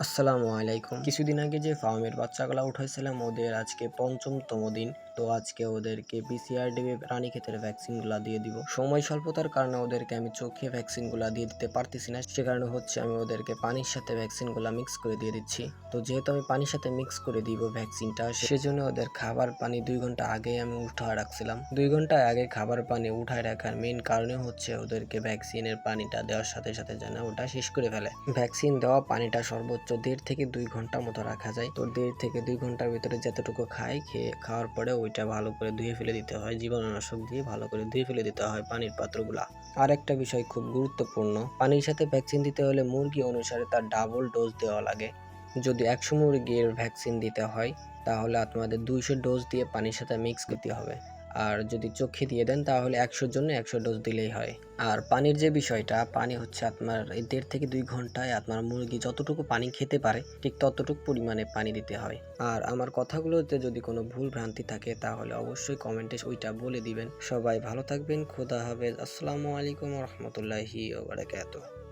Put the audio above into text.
আসসালামু আলাইকুম। কিছুদিন আগে যে ফার্মের বাচ্চাগুলা উঠাইছিলাম ওদের আজকে ৫ম দিন। তো আজকে ওদেরকে BCRDB রানীক্ষেতের ভ্যাকসিনগুলা দিয়ে দিব। সময় স্বল্পতার কারণে ওদেরকে আমি চোখে ভ্যাকসিনগুলা দিয়ে দিতে পারতেছি না। সে কারণে হচ্ছে আমি ওদেরকে পানির সাথে ভ্যাকসিনগুলা মিক্স করে দিয়ে দিচ্ছি। তো যেহেতু আমি পানির সাথে মিক্স করে দিব ভ্যাকসিনটা, সেজন্য ওদের খাবার পানি ২ ঘন্টা আগেই আমি উঠায় রাখছিলাম। ২ ঘন্টা আগে খাবার পানি উঠায় রাখার মেইন কারণে হচ্ছে ওদেরকে ভ্যাকসিনের পানিটা দেওয়ার সাথে সাথে যেন ওটা শেষ করে ফেলে। ভ্যাকসিন দেওয়া পানিটা সর্বোচ্চ ১.৫ থেকে ২ ঘন্টা মতো রাখা যায়। তো ১.৫ থেকে ২ ঘন্টার ভিতরে যতটুকু খাওয়ার পরে ওইটা ভালো করে ধুয়ে ফেলে দিতে হয়। জীবাণুনাশক দিয়ে ভালো করে ধুয়ে ফেলে দিতে হয় পানির পাত্রগুলা। আর একটা বিষয় খুব গুরুত্বপূর্ণ, পানির সাথে ভ্যাকসিন দিতে হলে মুরগি অনুসারে তার ডাবল ডোজ দেওয়া লাগে। যদি ১০০ মুরগির ভ্যাকসিন দিতে হয় তাহলে আপনাদের ২০০ ডোজ দিয়ে পানির সাথে মিক্স করতে হবে। আর যদি চোখে দিয়ে দেন তাহলে ১০০ জন্য ১০০ ডোজ দিলেই হয়। আর পানির যে বিষয়টা, পানি হচ্ছে আপনার ১.৫ থেকে ২ ঘন্টায় আপনার মুরগি যতটুকু পানি খেতে পারে ঠিক ততটুকু পরিমাণে পানি দিতে হয়। আর আমার কথাগুলোতে যদি কোনো ভুল ভ্রান্তি থাকে তাহলে অবশ্যই কমেন্টে ওইটা বলে দিবেন। সবাই ভালো থাকবেন। খোদা হাফেজ। আসসালামু আলাইকুম ওয়া রাহমাতুল্লাহি ওয়া বারাকাতুহু।